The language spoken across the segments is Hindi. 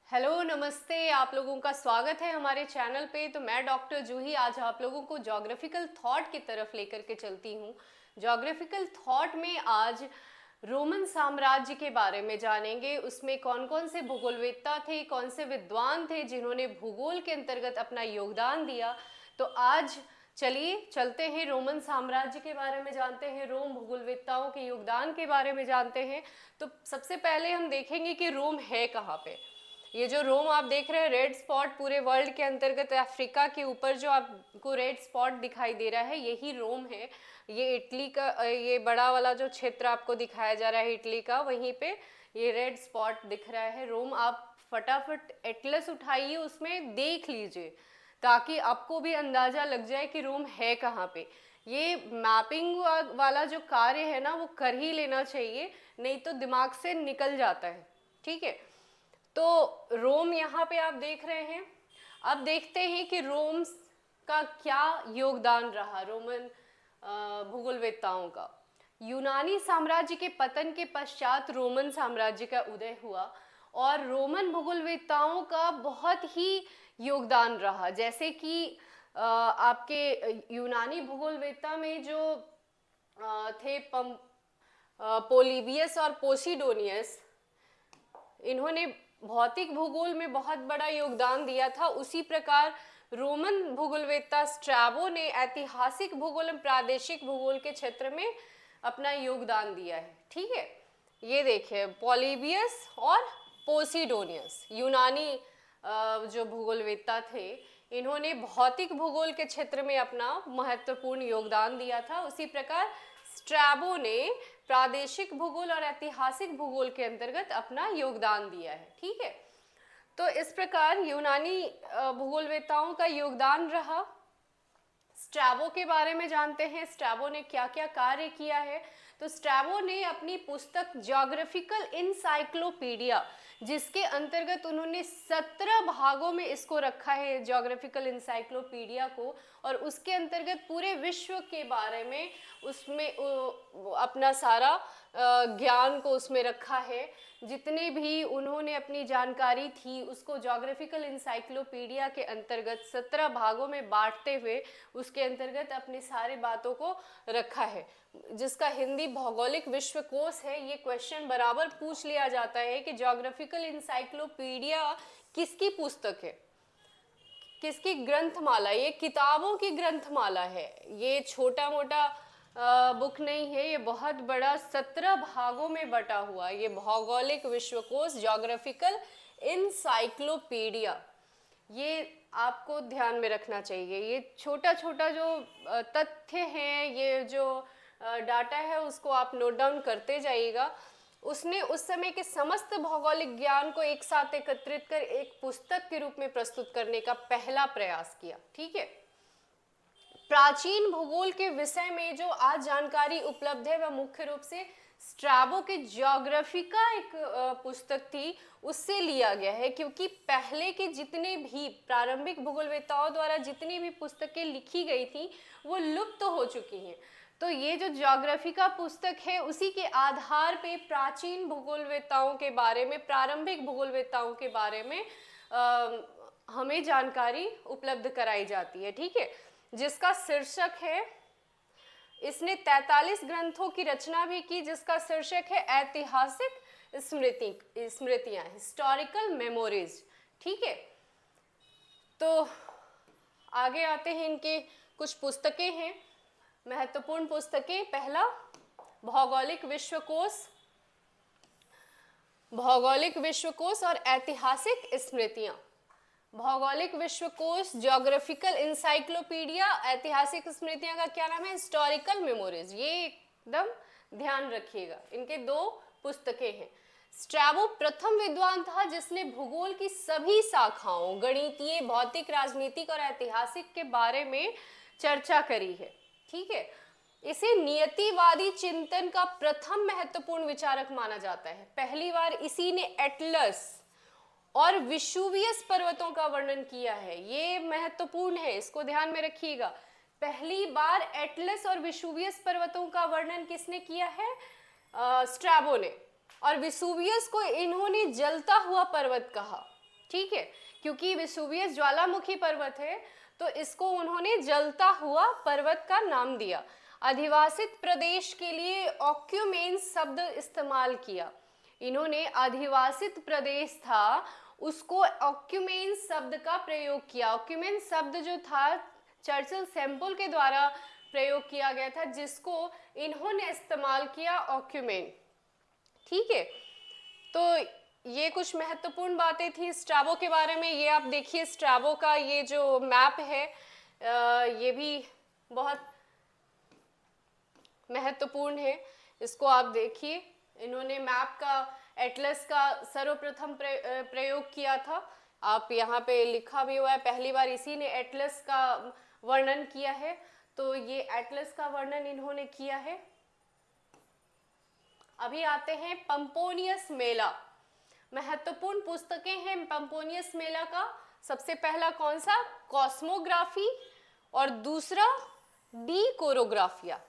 हेलो नमस्ते, आप लोगों का स्वागत है हमारे चैनल पे। तो मैं डॉक्टर जूही आज आप लोगों को ज्योग्राफिकल थॉट की तरफ लेकर के चलती हूँ। ज्योग्राफिकल थॉट में आज रोमन साम्राज्य के बारे में जानेंगे। उसमें कौन कौन से भूगोलवेत्ता थे, कौन से विद्वान थे जिन्होंने भूगोल के अंतर्गत अपना योगदान दिया। तो आज चलिए चलते हैं, रोमन साम्राज्य के बारे में जानते हैं, रोम भूगोलवेत्ताओं के योगदान के बारे में जानते हैं। तो सबसे पहले हम देखेंगे कि रोम है कहाँ पे। ये जो रोम आप देख रहे हैं, रेड स्पॉट पूरे वर्ल्ड के अंतर्गत अफ्रीका के ऊपर जो आपको रेड स्पॉट दिखाई दे रहा है, यही रोम है। ये इटली का ये बड़ा वाला जो क्षेत्र आपको दिखाया जा रहा है इटली का, वहीं पे ये रेड स्पॉट दिख रहा है रोम। आप फटाफट एटलस उठाइए, उसमें देख लीजिए ताकि आपको भी अंदाजा लग जाए कि रोम है कहाँ पे। ये मैपिंग वाला जो कार्य है ना, वो कर ही लेना चाहिए, नहीं तो दिमाग से निकल जाता है। ठीक है, तो रोम यहाँ पे आप देख रहे हैं। अब देखते हैं कि रोम का क्या योगदान रहा, रोमन भूगोलवेत्ताओं का। यूनानी साम्राज्य के पतन के पश्चात रोमन साम्राज्य का उदय हुआ और रोमन भूगोलवेत्ताओं का बहुत ही योगदान रहा। जैसे कि आपके यूनानी भूगोलवेत्ता में जो थे पोलिबियस और पोसिडोनियस, इन्होंने भौतिक भूगोल में बहुत बड़ा योगदान दिया था। उसी प्रकार रोमन भूगोलवेत्ता स्ट्रैबो ने ऐतिहासिक भूगोल और प्रादेशिक भूगोल के क्षेत्र में अपना योगदान दिया है। ठीक है, ये देखिए पॉलीबियस और पोसिडोनियस यूनानी जो भूगोलवेत्ता थे, इन्होंने भौतिक भूगोल के क्षेत्र में अपना महत्वपूर्ण योगदान दिया था। उसी प्रकार स्ट्रैबो ने प्रादेशिक भूगोल और ऐतिहासिक भूगोल के अंतर्गत अपना योगदान दिया है। ठीक है, तो इस प्रकार यूनानी भूगोलवेत्ताओं का योगदान रहा। स्ट्रैबो के बारे में जानते हैं, स्ट्रैबो ने क्या क्या कार्य किया है। तो स्ट्रैबो ने अपनी पुस्तक ज्योग्राफिकल इंसाइक्लोपीडिया, जिसके अंतर्गत उन्होंने 17 भागों में इसको रखा है ज्योग्राफिकल इंसाइक्लोपीडिया को, और उसके अंतर्गत पूरे विश्व के बारे में उसमें अपना सारा ज्ञान को उसमें रखा है। जितने भी उन्होंने अपनी जानकारी थी उसको ज्योग्राफिकल इंसाइक्लोपीडिया के अंतर्गत 17 भागों में बांटते हुए उसके अंतर्गत अपनी सारी बातों को रखा है, जिसका हिंदी भौगोलिक विश्वकोश है। ये क्वेश्चन बराबर पूछ लिया जाता है कि ज्योग्राफिकल इंसाइक्लोपीडिया किसकी पुस्तक है, किसकी ग्रंथमाला। ये किताबों की ग्रंथमाला है, ये छोटा मोटा बुक नहीं है, ये बहुत बड़ा 17 भागों में बटा हुआ ये भौगोलिक विश्वकोश ज्योग्राफिकल इंसाइक्लोपीडिया। ये आपको ध्यान में रखना चाहिए। ये छोटा छोटा जो तथ्य हैं, ये जो डाटा है, उसको आप नोट डाउन करते जाइएगा। उसने उस समय के समस्त भौगोलिक ज्ञान को एक साथ एकत्रित कर एक पुस्तक के रूप में प्रस्तुत करने का पहला प्रयास किया। ठीक है, प्राचीन भूगोल के विषय में जो आज जानकारी उपलब्ध है वह मुख्य रूप से स्ट्रैबो के ज्योग्राफी का एक पुस्तक थी, उससे लिया गया है। क्योंकि पहले के जितने भी प्रारंभिक भूगोलवेत्ताओं द्वारा जितनी भी पुस्तकें लिखी गई थी वो लुप्त हो चुकी हैं। तो ये जो ज्योग्राफी का पुस्तक है, उसी के आधार पे प्राचीन भूगोलवेत्ताओं के बारे में, प्रारंभिक भूगोलवेत्ताओं के बारे में हमें जानकारी उपलब्ध कराई जाती है। ठीक है, जिसका शीर्षक है, इसने 43 ग्रंथों की रचना भी की, जिसका शीर्षक है ऐतिहासिक स्मृतियां, हिस्टोरिकल मेमोरीज। ठीक है, तो आगे आते हैं, इनके कुछ पुस्तकें हैं, महत्वपूर्ण पुस्तकें। पहला, भौगोलिक विश्वकोश और ऐतिहासिक स्मृतियां। भौगोलिक विश्वकोश ज्योग्राफिकल इंसाइक्लोपीडिया, ऐतिहासिक स्मृतियां का क्या नाम है, हिस्टोरिकल मेमोरीज। ये एकदम ध्यान रखिएगा, इनके 2 पुस्तकें हैं। स्ट्रैबो प्रथम विद्वान था जिसने भूगोल की सभी शाखाओं, गणितीय, भौतिक, राजनीतिक और ऐतिहासिक के बारे में चर्चा करी है। ठीक है, इसे नियतिवादी चिंतन का प्रथम महत्वपूर्ण विचारक माना जाता है। पहली बार इसी ने एटलस और विशुवियस पर्वतों का वर्णन किया है। ये महत्वपूर्ण है, इसको ध्यान में रखिएगा। पहली बार एटलस और विशुवियस पर्वतों का वर्णन किसने किया है, स्ट्रैबो ने। और विसुवियस को इन्होंने जलता हुआ पर्वत कहा। ठीक है, क्योंकि वेसुवियस ज्वालामुखी पर्वत है तो इसको उन्होंने जलता हुआ पर्वत का नाम दिया। अधिवासित प्रदेश के लिए ऑक्यूमेन्स शब्द इस्तेमाल किया। इन्होंने अधिवासित प्रदेश था उसको ऑक्यूमेन्स शब्द का प्रयोग किया। ऑक्यूमेन्स शब्द जो था चर्चिल सैंपल के द्वारा प्रयोग किया गया था, जिसको इन्होंने इस्तेमाल किया ऑक्यूमेन। ठीक है, तो ये कुछ महत्वपूर्ण बातें थी स्ट्रैबो के बारे में। ये आप देखिए स्ट्रैबो का ये जो मैप है ये भी बहुत महत्वपूर्ण है, इसको आप देखिए। इन्होंने मैप का एटलस का सर्वप्रथम प्रयोग किया था। आप यहाँ पे लिखा भी हुआ है, पहली बार इसी ने एटलस का वर्णन किया है, तो ये एटलस का वर्णन इन्होंने किया है। अभी आते हैं पंपोनियस मेला। महत्वपूर्ण पुस्तकें हैं पंपोनियस मेला का। सबसे पहला कौन सा? कॉस्मोग्राफी, और दूसरा डी कोरोग्राफिया।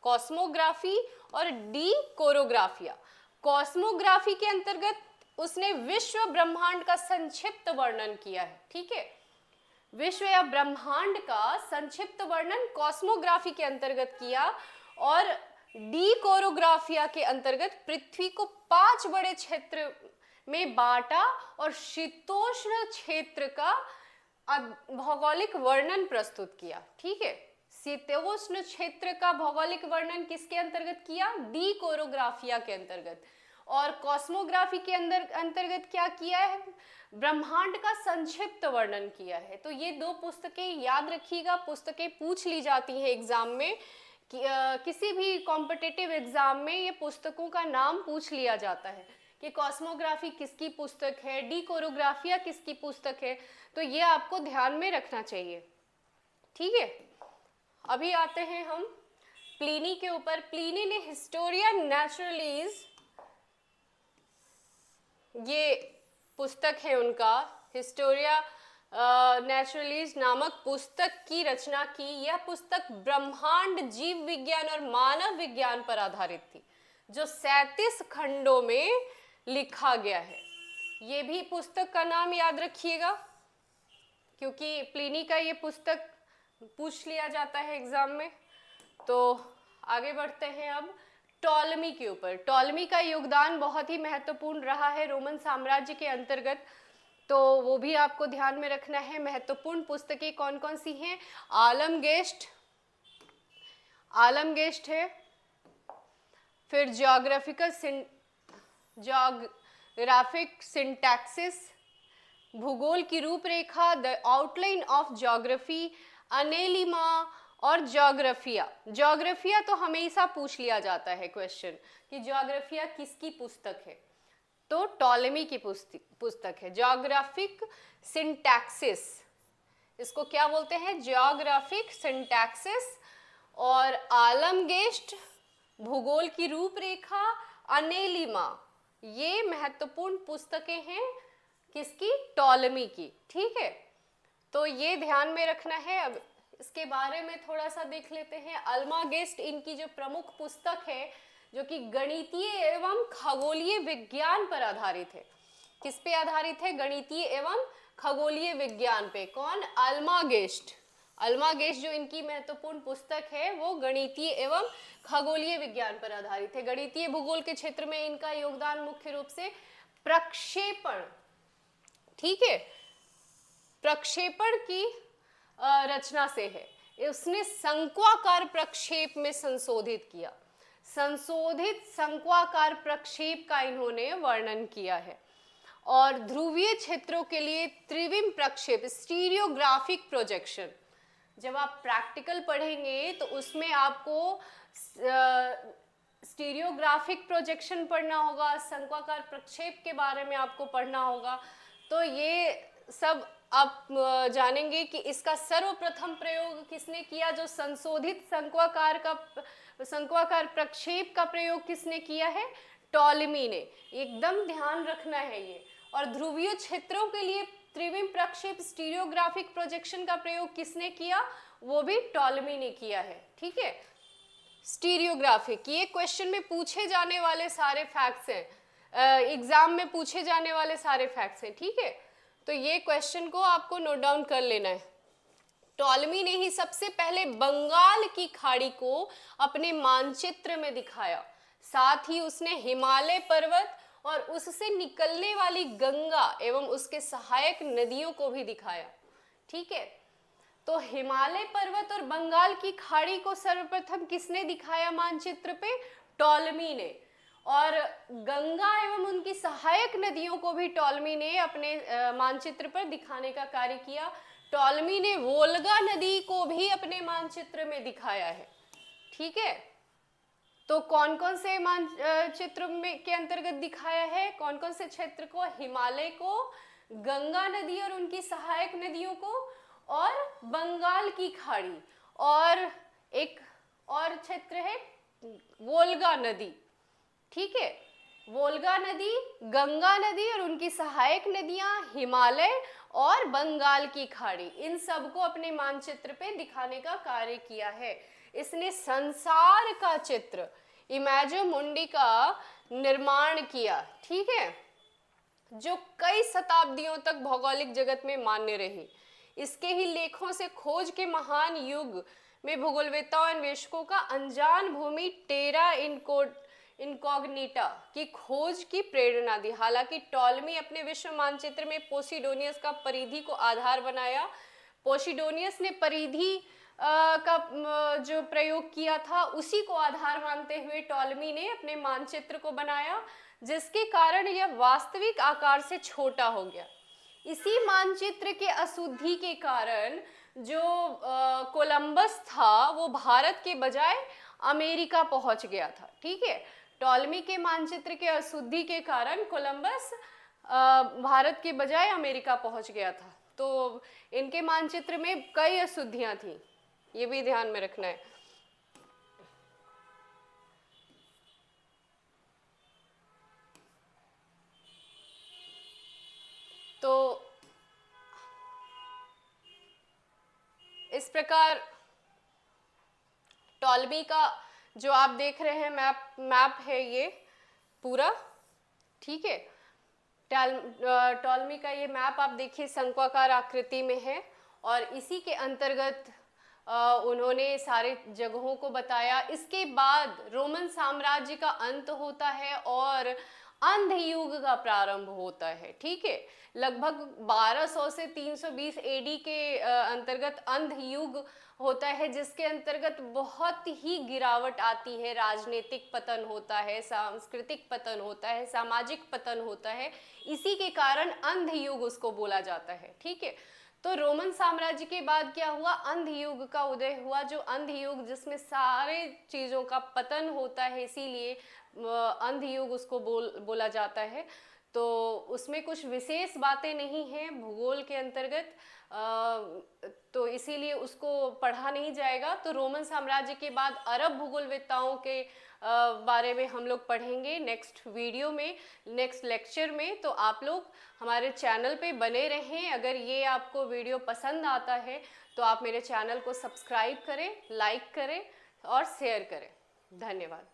कॉस्मोग्राफी और डी कोरोग्राफिया। कॉस्मोग्राफी के अंतर्गत उसने विश्व ब्रह्मांड का संक्षिप्त वर्णन किया है। ठीक है, विश्व या ब्रह्मांड का संक्षिप्त वर्णन कॉस्मोग्राफी के अंतर्गत किया, और डी कोरोग्राफिया के अंतर्गत पृथ्वी को 5 बड़े क्षेत्र में बांटा और शीतोष्ण क्षेत्र का भौगोलिक वर्णन प्रस्तुत किया। ठीक है, शीतोष्ण क्षेत्र का भौगोलिक वर्णन किसके अंतर्गत किया? डी कोरोग्राफिया के अंतर्गत। और कॉस्मोग्राफी के अंतर्गत क्या किया है? ब्रह्मांड का संक्षिप्त वर्णन किया है। तो ये 2 पुस्तकें याद रखिएगा, पुस्तकें पूछ ली जाती हैं एग्जाम में। किसी भी कॉम्पिटिटिव एग्जाम में ये पुस्तकों का नाम पूछ लिया जाता है कि कॉस्मोग्राफी किसकी पुस्तक है, डी कोरोग्राफिया किसकी पुस्तक है, तो ये आपको ध्यान में रखना चाहिए। ठीक है, अभी आते हैं हम प्लिनी के ऊपर। प्लिनी ने हिस्टोरिया नेचुरलिस, ये पुस्तक है उनका, हिस्टोरिया नेचुरलिस नामक पुस्तक की रचना की। यह पुस्तक ब्रह्मांड, जीव विज्ञान और मानव विज्ञान पर आधारित थी, जो 37 खंडों में लिखा गया है। ये भी पुस्तक का नाम याद रखिएगा, क्योंकि प्लिनी का ये पुस्तक पूछ लिया जाता है एग्जाम में। तो आगे बढ़ते हैं अब टॉलमी के ऊपर। टॉलमी का योगदान बहुत ही महत्वपूर्ण रहा है रोमन साम्राज्य के अंतर्गत, तो वो भी आपको ध्यान में रखना है। महत्वपूर्ण पुस्तकें कौन कौन सी हैं? आलमगेस्ट है, फिर ज्योग्राफिक सिंटैक्सिस, भूगोल की रूपरेखा, द आउटलाइन ऑफ ज्योग्राफी, अनेलिमा और ज्योग्राफिया। ज्योग्राफिया तो हमेशा पूछ लिया जाता है क्वेश्चन कि ज्योग्राफिया किसकी पुस्तक है, तो टॉलेमी की पुस्तक है। ज्योग्राफिक सिंटैक्सिस, इसको क्या बोलते हैं? ज्योग्राफिक सिंटैक्सिस। और आलमगेस्ट भूगोल की रूपरेखा, अनेलिमा, ये महत्वपूर्ण पुस्तकें हैं किसकी? टॉलेमी की। ठीक है, तो ये ध्यान में रखना है। अब इसके बारे में थोड़ा सा देख लेते हैं। अल्मागेस्ट इनकी जो प्रमुख पुस्तक है, जो कि गणितीय एवं खगोलीय विज्ञान पर आधारित है। किस पे आधारित है? गणितीय एवं खगोलीय विज्ञान पे। कौन? अल्मागेस्ट। अल्मागेस्ट जो इनकी महत्वपूर्ण पुस्तक है वो गणितीय एवं खगोलीय विज्ञान पर आधारित है। गणितीय भूगोल के क्षेत्र में इनका योगदान मुख्य रूप से प्रक्षेपण, ठीक है, प्रक्षेपण की रचना से है। उसने शंक्वाकार प्रक्षेप में संशोधित किया। संशोधित शंक्वाकार प्रक्षेप का इन्होंने वर्णन किया है। और ध्रुवीय क्षेत्रों के लिए त्रिविम प्रक्षेप, स्टीरियोग्राफिक प्रोजेक्शन, जब आप प्रैक्टिकल पढ़ेंगे तो उसमें आपको स्टीरियोग्राफिक प्रोजेक्शन पढ़ना होगा, शंक्वाकार प्रक्षेप के बारे में आपको पढ़ना होगा। तो ये सब आप जानेंगे कि इसका सर्वप्रथम प्रयोग किसने किया। जो संशोधित शंक्वाकार प्रक्षेप का प्रयोग किसने किया है? टॉलेमी ने। एकदम ध्यान रखना है ये। और ध्रुवीय क्षेत्रों के लिए त्रिविम प्रक्षेप, स्टीरियोग्राफिक प्रोजेक्शन का प्रयोग किसने किया? वो भी टॉलेमी ने किया है। ठीक है, स्टीरियोग्राफिक, ये क्वेश्चन में पूछे जाने वाले सारे फैक्ट्स हैं, एग्जाम में पूछे जाने वाले सारे फैक्ट्स हैं। ठीक है, तो ये क्वेश्चन को आपको नोट डाउन कर लेना है। टॉलमी ने ही सबसे पहले बंगाल की खाड़ी को अपने मानचित्र में दिखाया, साथ ही उसने हिमालय पर्वत और उससे निकलने वाली गंगा एवं उसके सहायक नदियों को भी दिखाया। ठीक है, तो हिमालय पर्वत और बंगाल की खाड़ी को सर्वप्रथम किसने दिखाया मानचित्र पे? टॉलमी ने। और गंगा एवं उनकी सहायक नदियों को भी टॉलमी ने अपने मानचित्र पर दिखाने का कार्य किया। टॉलमी ने वोल्गा नदी को भी अपने मानचित्र में दिखाया है। ठीक है, तो कौन कौन से मानचित्र में के अंतर्गत दिखाया है? कौन कौन से क्षेत्र को? हिमालय को, गंगा नदी और उनकी सहायक नदियों को, और बंगाल की खाड़ी, और एक और क्षेत्र है वोल्गा नदी। ठीक है, वोल्गा नदी, गंगा नदी और उनकी सहायक नदियां, हिमालय और बंगाल की खाड़ी, इन सब को अपने मानचित्र पे दिखाने का कार्य किया है। इसने संसार का चित्र, इमेजो मुंडी का निर्माण किया। ठीक है, जो कई शताब्दियों तक भौगोलिक जगत में मान्य रही। इसके ही लेखों से खोज के महान युग में भूगोलवेत्ताओं अन्वेषकों का अनजान भूमि टेरा इनकॉग्निटा की खोज की प्रेरणा दी। हालांकि टॉलमी अपने विश्व मानचित्र में पोसिडोनियस का परिधि को आधार बनाया। पोसिडोनियस ने परिधि का जो प्रयोग किया था उसी को आधार मानते हुए टॉलमी ने अपने मानचित्र को बनाया, जिसके कारण यह वास्तविक आकार से छोटा हो गया। इसी मानचित्र के अशुद्धि के कारण जो कोलंबस था वो भारत के बजाय अमेरिका पहुंच गया था। ठीक है, टॉलमी के मानचित्र के अशुद्धि के कारण कोलंबस भारत के बजाय अमेरिका पहुंच गया था। तो इनके मानचित्र में कई अशुद्धियां थी, ये भी ध्यान में रखना है। तो इस प्रकार टॉलमी का जो आप देख रहे हैं मैप है ये पूरा। ठीक है, टॉलमी का ये मैप आप देखिए शंक्वाकार आकृति में है, और इसी के अंतर्गत उन्होंने सारे जगहों को बताया। इसके बाद रोमन साम्राज्य का अंत होता है और अंध युग का प्रारंभ होता है। ठीक है, लगभग 1200 से 320 एडी के अंतर्गत अंध युग होता है, जिसके अंतर्गत बहुत ही गिरावट आती है, राजनीतिक पतन होता है, सांस्कृतिक पतन होता है, सामाजिक पतन होता है। इसी के कारण अंध युग उसको बोला जाता है। ठीक है, तो रोमन साम्राज्य के बाद क्या हुआ? अंध युग का उदय हुआ, जो अंध युग जिसमें सारे चीज़ों का पतन होता है, इसीलिए अंध युग उसको बोला जाता है। तो उसमें कुछ विशेष बातें नहीं हैं भूगोल के अंतर्गत, तो इसीलिए उसको पढ़ा नहीं जाएगा। तो रोमन साम्राज्य के बाद अरब भूगोलवेत्ताओं के बारे में हम लोग पढ़ेंगे नेक्स्ट वीडियो में, नेक्स्ट लेक्चर में। तो आप लोग हमारे चैनल पे बने रहें। अगर ये आपको वीडियो पसंद आता है तो आप मेरे चैनल को सब्सक्राइब करें, लाइक करें और शेयर करें। धन्यवाद।